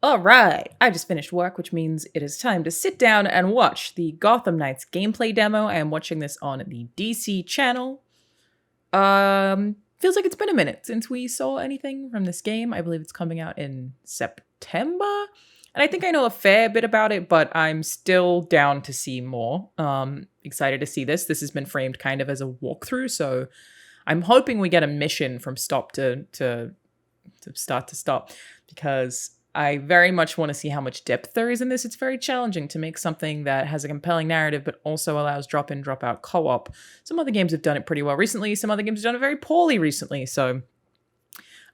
All right, I just finished work, which means it is time to sit down and watch the Gotham Knights gameplay demo. I am watching this on the DC channel. Feels like it's been a minute since we saw anything from this game. I believe it's coming out in September. And I think I know a fair bit about it, but I'm still down to see more. Excited to see this. This has been framed kind of as a walkthrough, so I'm hoping we get a mission from stop to start to stop, because I very much want to see how much depth there is in this. It's very challenging to make something that has a compelling narrative, but also allows drop-in, drop-out co-op. Some other games have done it pretty well recently. Some other games have done it very poorly recently. So,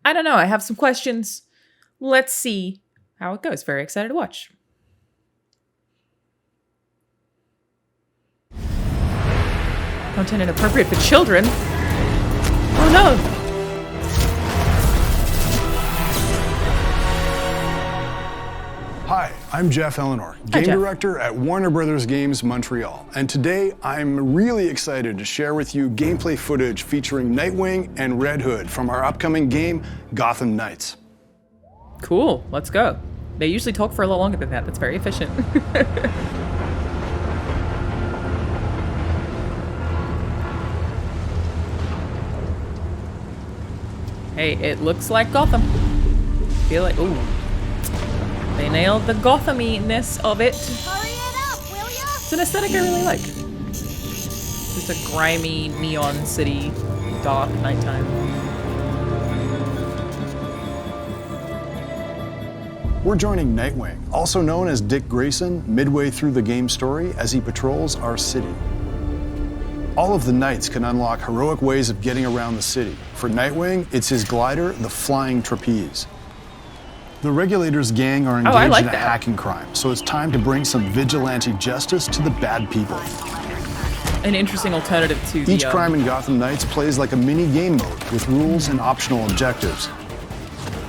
I don't know. I have some questions. Let's see how it goes. Very excited to watch. Content inappropriate for children? Oh no! Hi, I'm Jeff Eleanor, game director at Warner Brothers Games Montreal, and today I'm really excited to share with you gameplay footage featuring Nightwing and Red Hood from our upcoming game, Gotham Knights. Cool, let's go. They usually talk for a lot longer than that. That's very efficient. Hey, it looks like Gotham. Feel like, ooh. They nailed the Gotham-y-ness of it. Hurry it up, will ya? It's an aesthetic I really like. Just a grimy, neon city, dark, nighttime. We're joining Nightwing, also known as Dick Grayson, midway through the game story as he patrols our city. All of the Knights can unlock heroic ways of getting around the city. For Nightwing, it's his glider, the Flying Trapeze. The Regulators gang are engaged in a hacking crime, so it's time to bring some vigilante justice to the bad people. An interesting alternative to Each crime in Gotham Knights plays like a mini game mode with rules and optional objectives.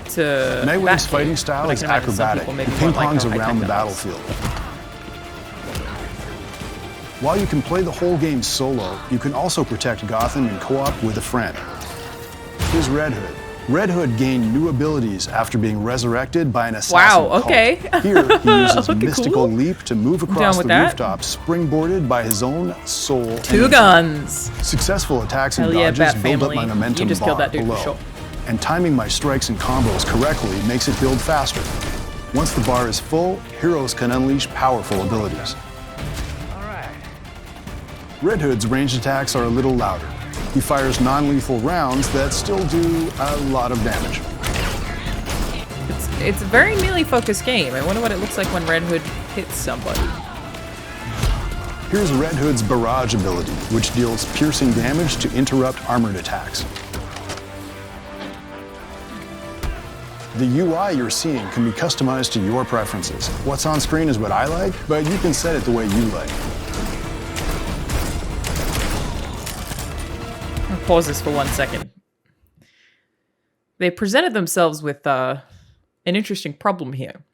Nightwing's fighting style is acrobatic and ping-pongs around the battlefield. While you can play the whole game solo, you can also protect Gotham in co-op with a friend. Here's Red Hood. Red Hood gained new abilities after being resurrected by an assassin cult. Here, he uses mystical leap to move across the rooftop, springboarded by his own soul. Two guns. Successful attacks and dodges build up my momentum bar below. And timing my strikes and combos correctly makes it build faster. Once the bar is full, heroes can unleash powerful abilities. Red Hood's ranged attacks are a little louder. He fires non-lethal rounds that still do a lot of damage. It's a very melee-focused game. I wonder what it looks like when Red Hood hits somebody. Here's Red Hood's barrage ability, which deals piercing damage to interrupt armored attacks. The UI you're seeing can be customized to your preferences. What's on screen is what I like, but you can set it the way you like. Pause this for 1 second. They presented themselves with an interesting problem here.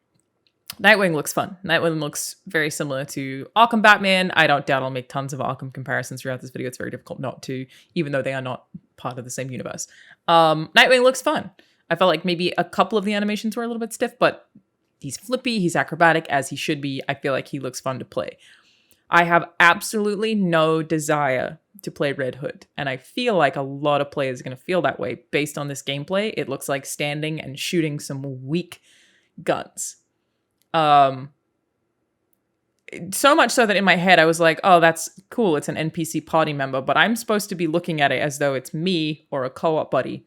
Nightwing looks fun. Nightwing looks very similar to Arkham Batman. I don't doubt I'll make tons of Arkham comparisons throughout this video. It's very difficult not to, even though they are not part of the same universe. Nightwing looks fun. I felt like maybe a couple of the animations were a little bit stiff, but he's flippy, he's acrobatic, as he should be. I feel like he looks fun to play. I have absolutely no desire to play Red Hood, and I feel like a lot of players are going to feel that way based on this gameplay. It looks like standing and shooting some weak guns. So much so that in my head I was like, oh, that's cool, it's an NPC party member, but I'm supposed to be looking at it as though it's me or a co-op buddy.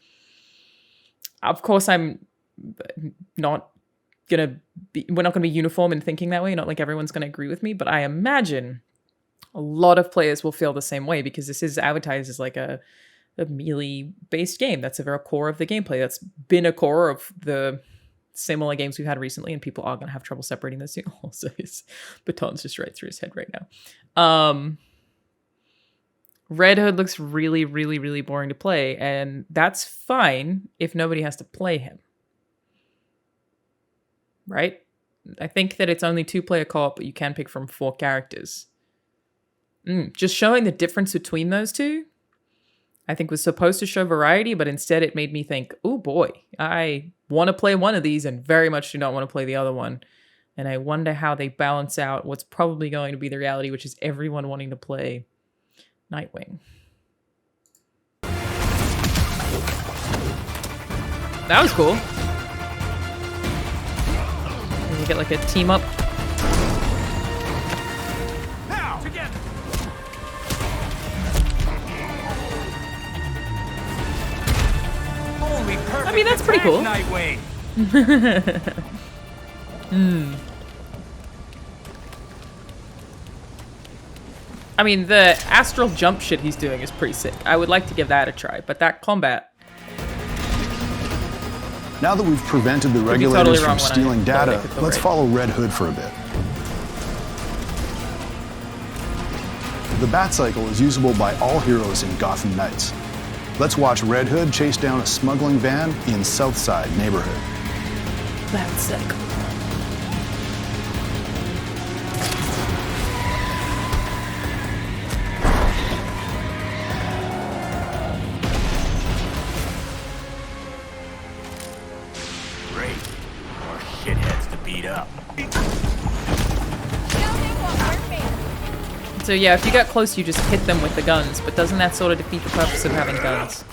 Of course, I'm not we're not gonna be uniform in thinking that way. Not like everyone's gonna agree with me, but I imagine a lot of players will feel the same way, because this is advertised as like a melee-based game. That's a very core of the gameplay. That's been a core of the similar games we've had recently, and people are gonna have trouble separating those two. Also, his baton's just right through his head right now. Red Hood looks really, really, really boring to play, and that's fine if nobody has to play him. Right? I think that it's only 2-player co-op, but you can pick from 4 characters. Just showing the difference between those two I think was supposed to show variety, but instead it made me think, oh boy, I want to play one of these and very much do not want to play the other one. And I wonder how they balance out what's probably going to be the reality, which is everyone wanting to play Nightwing. That was cool. You get like a team up. Now, together. Holy perfect. I mean, that's pretty cool. Nightwing. I mean, the astral jump shit he's doing is pretty sick. I would like to give that a try, but that combat... Now that we've prevented the regulators totally from wrong when I stealing thought I data, could feel let's right. follow Red Hood for a bit. The Bat Cycle is usable by all heroes in Gotham Knights. Let's watch Red Hood chase down a smuggling van in Southside neighborhood. Bat Cycle. Great. More shitheads to beat up. So yeah, if you get close, you just hit them with the guns, but doesn't that sort of defeat the purpose of having guns?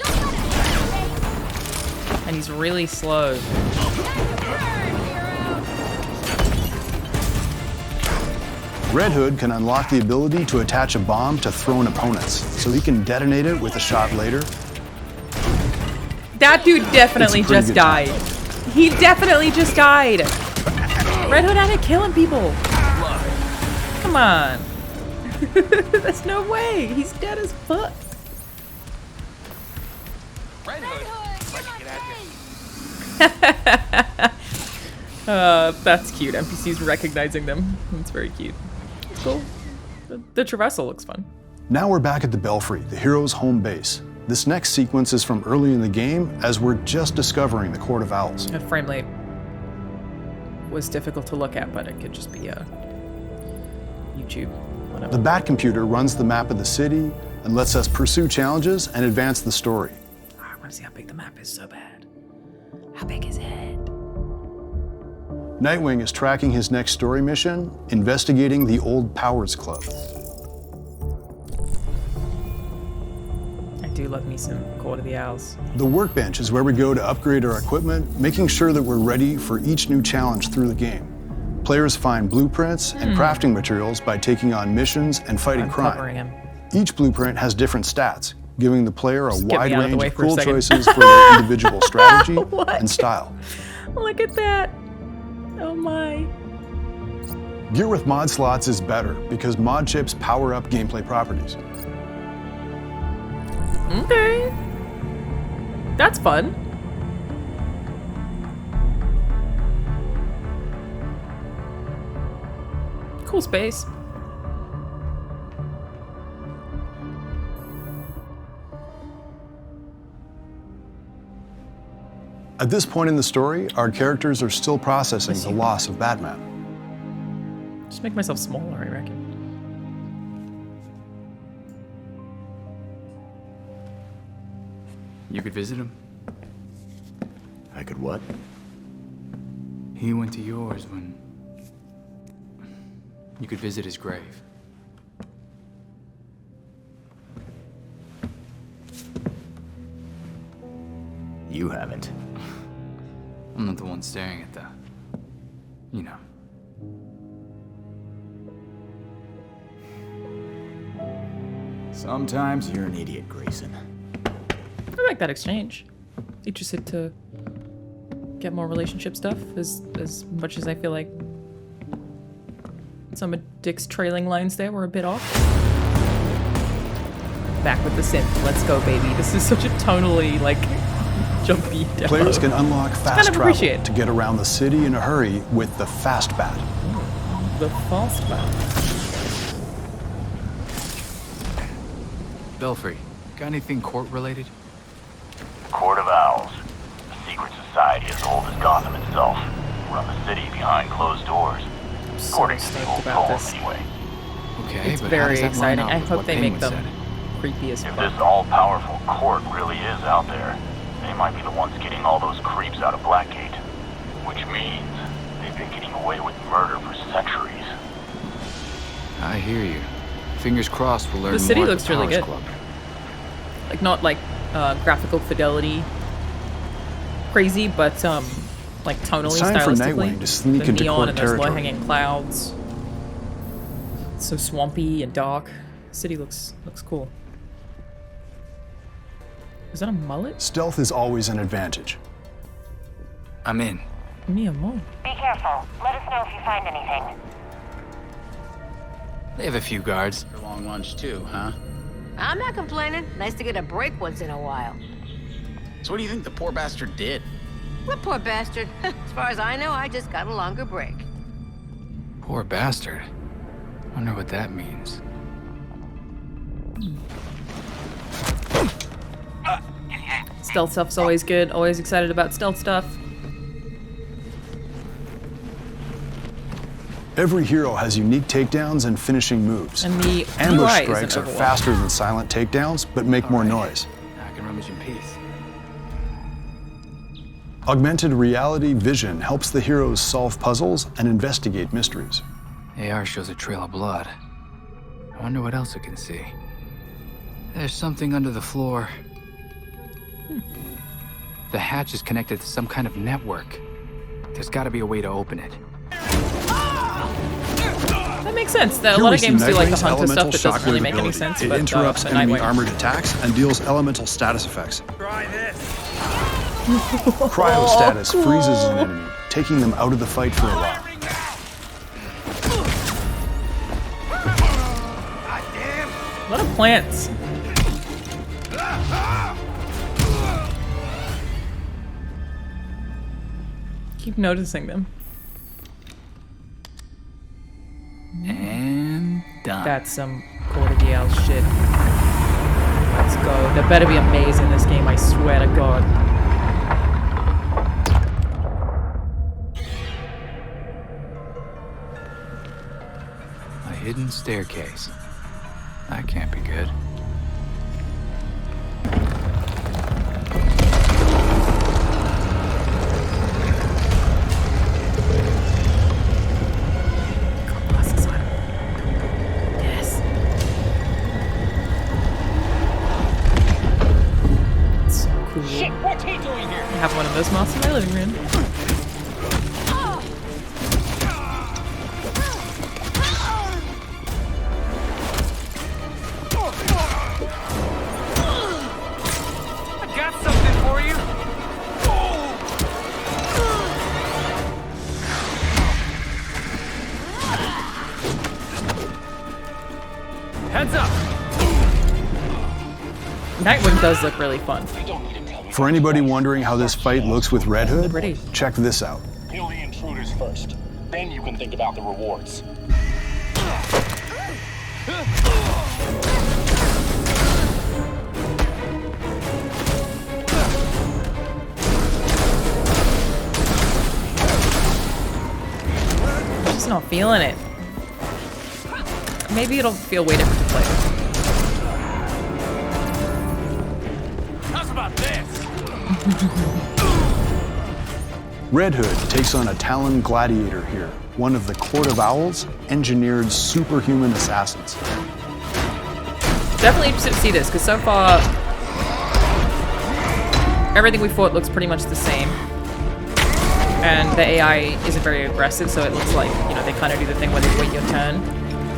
And he's really slow. Red Hood can unlock the ability to attach a bomb to thrown opponents, so he can detonate it with a shot later. That dude definitely It's a pretty just good died. He definitely just died. Red Hood out here killing people. Come on. There's no way. He's dead as fuck. Red Hood. Get out here. That's cute. NPCs recognizing them. That's very cute. It's cool. The traversal looks fun. Now we're back at the Belfry, the hero's home base. This next sequence is from early in the game, as we're just discovering the Court of Owls. That frame rate was difficult to look at, but it could just be YouTube. Whatever. The Bat Computer runs the map of the city and lets us pursue challenges and advance the story. I want to see how big the map is so bad. How big is it? Nightwing is tracking his next story mission, investigating the Old Powers Club. I do love me some Court of the Owls. The workbench is where we go to upgrade our equipment, making sure that we're ready for each new challenge through the game. Players find blueprints and crafting materials by taking on missions and fighting Covering crime. him. Each blueprint has different stats, giving the player a Just get wide me out of the range way of for a cool second. choices for their individual strategy What? and style. Look at that. Oh my. Gear with mod slots is better because mod chips power up gameplay properties. Okay. That's fun. Cool space. At this point in the story, our characters are still processing the loss of Batman. Just make myself smaller, I reckon. You could visit him. I could what? He went to yours when... You could visit his grave. You haven't. I'm not the one staring at the... You know. Sometimes you're an idiot, Grayson. I like that exchange. Interested to get more relationship stuff as much as I feel like some of Dick's trailing lines there were a bit off. Back with the synth. Let's go, baby. This is such a tonally, like, jumpy demo. Players can unlock fast kind of travel appreciate. to get around the city in a hurry with the Fast Bat. The fast bat. Belfry, got anything court-related? Court of Owls. A secret society as old as Gotham itself. Run the city behind closed doors. So According to the stoked old about poems, this. anyway. Okay, It's but very how does that line exciting. up I with hope what they Penguin make them said? creepy as If fuck. this all-powerful court really is out there, they might be the ones getting all those creeps out of Blackgate. Which means they've been getting away with murder for centuries. I hear you. Fingers crossed we'll learn The city more at looks the really Powers good. Club. Like, not like graphical fidelity crazy, but like tonally, It's time for stylistically. Nightwing to sneak the into neon court and those territory. low-hanging clouds. It's so swampy and dark. The city looks cool. Is that a mullet? Stealth is always an advantage. I'm in. Mia Mo. Be careful. Let us know if you find anything. They have a few guards. For long lunch too, huh? I'm not complaining. Nice to get a break once in a while. So what do you think the poor bastard did? What poor bastard? As far as I know, I just got a longer break. Poor bastard. Wonder what that means. Stealth stuff's always good. Always excited about stealth stuff. Every hero has unique takedowns and finishing moves. And the Ambush UI strikes isn't are overwhelming. faster than silent takedowns, but make more noise. Now I can rummage in peace. Augmented reality vision helps the heroes solve puzzles and investigate mysteries. AR shows a trail of blood. I wonder what else it can see. There's something under the floor. The hatch is connected to some kind of network. There's got to be a way to open it. That makes sense. That a Here lot we of see games do like the Nightwing's hunter stuff elemental that doesn't really shockwave make any ability. sense. It but, interrupts the enemy Nightwing. armored attacks and deals elemental status effects. Try this. Cryo status freezes an enemy, taking them out of the fight for a while. A lot of plants. Keep noticing them. And done. That's some cordial shit. Let's go. There better be a maze in this game, I swear to God. A hidden staircase. That can't be good. Glasses on. Yes. It's so cool. Shit, what's he doing here? I have one of those masks in my living room. I got something for you. Heads up. Nightwing does look really fun. You don't need to tell me. For anybody wondering how this fight looks with Red Hood, Pretty. check this out. Kill the intruders first. Then you can think about the rewards. I'm just not feeling it. Maybe it'll feel way different to play. How's about this? Red Hood takes on a Talon Gladiator here, one of the Court of Owls' engineered superhuman assassins. Definitely interested to see this, because so far, everything we fought looks pretty much the same. And the AI isn't very aggressive, so it looks like, you know, they kind of do the thing where they wait your turn,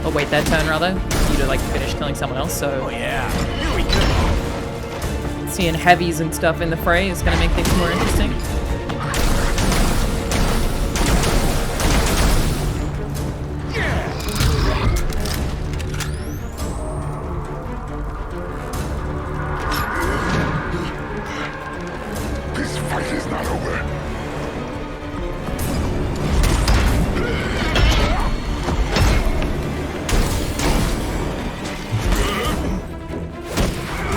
or wait their turn rather, for you to like finish killing someone else, so Oh yeah, here we go. seeing heavies and stuff in the fray is going to make things more interesting. This fight is not over.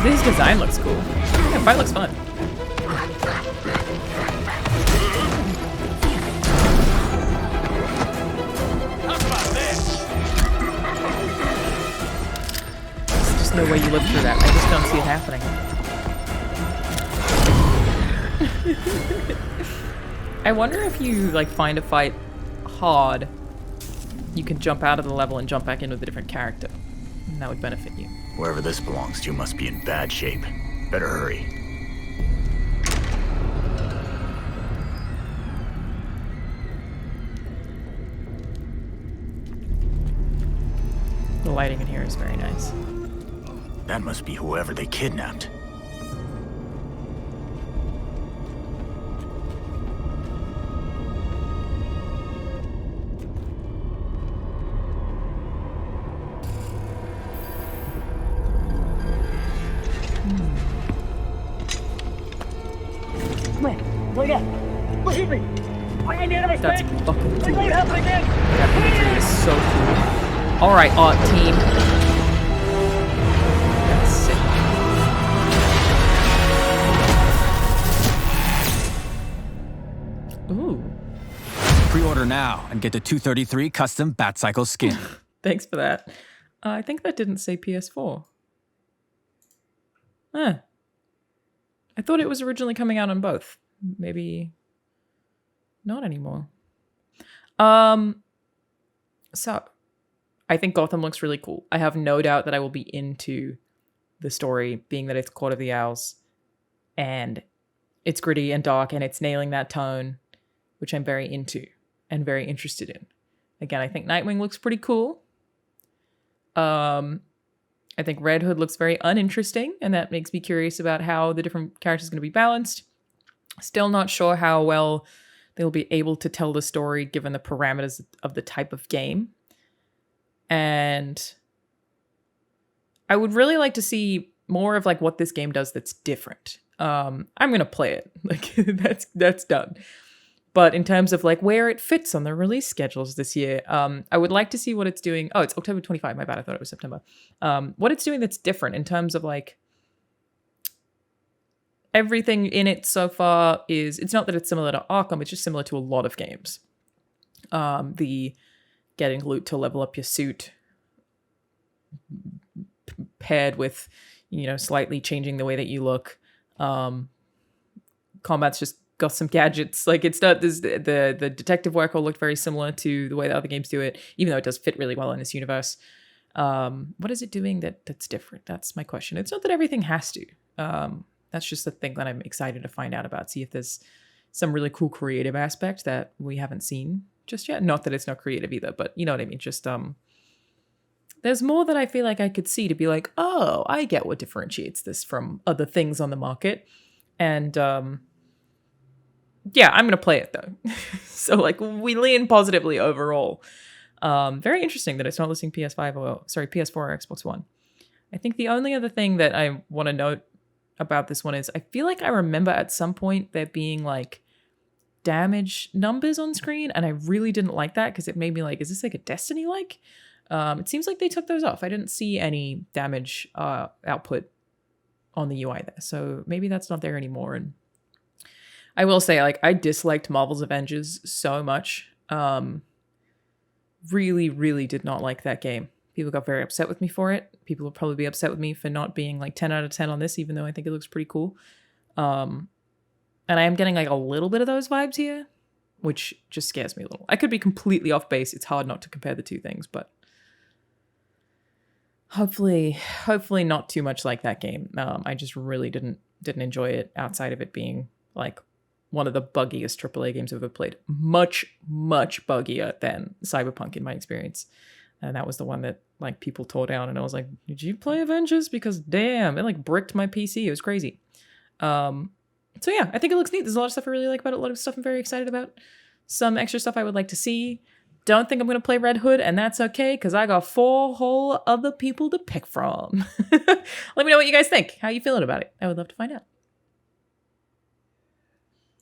This design looks cool. Yeah, fight looks fun. How's about this? There's just no way you live through that. I just don't see it happening. I wonder if you like find a fight hard, you can jump out of the level and jump back in with a different character. And that would benefit you. Wherever this belongs to must be in bad shape. Better hurry. The lighting in here is very nice. That must be whoever they kidnapped. That's fucking cool. That imagery is so cool. Alright, art team. That's sick. Ooh. Pre-order now and get the 233 custom Batcycle skin. Thanks for that. I think that didn't say PS4. Huh. I thought it was originally coming out on both. Maybe not anymore. So I think Gotham looks really cool. I have no doubt that I will be into the story, being that it's Court of the Owls and it's gritty and dark and it's nailing that tone, which I'm very into and very interested in. Again, I think Nightwing looks pretty cool. I think Red Hood looks very uninteresting, and that makes me curious about how the different characters are going to be balanced. Still not sure how well they'll be able to tell the story given the parameters of the type of game. And I would really like to see more of like what this game does that's different. I'm going to play it. Like that's done. But in terms of like where it fits on the release schedules this year, I would like to see what it's doing. Oh, it's October 25. My bad. I thought it was September. What it's doing that's different in terms of like everything in it so far is, it's not that it's similar to Arkham, it's just similar to a lot of games. The getting loot to level up your suit paired with, you know, slightly changing the way that you look. Combat's just got some gadgets. Like it's not this, the detective work all looked very similar to the way the other games do it, even though it does fit really well in this universe. What is it doing that's different? That's my question. It's not that everything has to. That's just the thing that I'm excited to find out about. See if there's some really cool creative aspect that we haven't seen just yet. Not that it's not creative either, but you know what I mean? Just there's more that I feel like I could see to be like, oh, I get what differentiates this from other things on the market. And yeah, I'm going to play it though. So like we lean positively overall. Very interesting that it's not listing PS4 or Xbox One. I think the only other thing that I want to note about this one is I feel like I remember at some point there being like damage numbers on screen, and I really didn't like that because it made me like, is this like a Destiny like? It seems like they took those off. I didn't see any damage output on the UI there, so maybe that's not there anymore. And I will say, like, I disliked Marvel's Avengers so much. Really, really did not like that game. People got very upset with me for it. People will probably be upset with me for not being like 10 out of 10 on this, even though I think it looks pretty cool. And I am getting like a little bit of those vibes here, which just scares me a little. I could be completely off base. It's hard not to compare the two things, but hopefully not too much like that game. I just really didn't enjoy it outside of it being like one of the buggiest AAA games I've ever played. Much, much buggier than Cyberpunk in my experience. And that was the one that like people tore down, and I was like, did you play Avengers? Because damn, it like bricked my PC. It was crazy. So yeah, I think it looks neat. There's a lot of stuff I really like about it. A lot of stuff I'm very excited about. Some extra stuff I would like to see. Don't think I'm going to play Red Hood, and that's okay, because I got 4 whole other people to pick from. Let me know what you guys think. How you feeling about it? I would love to find out.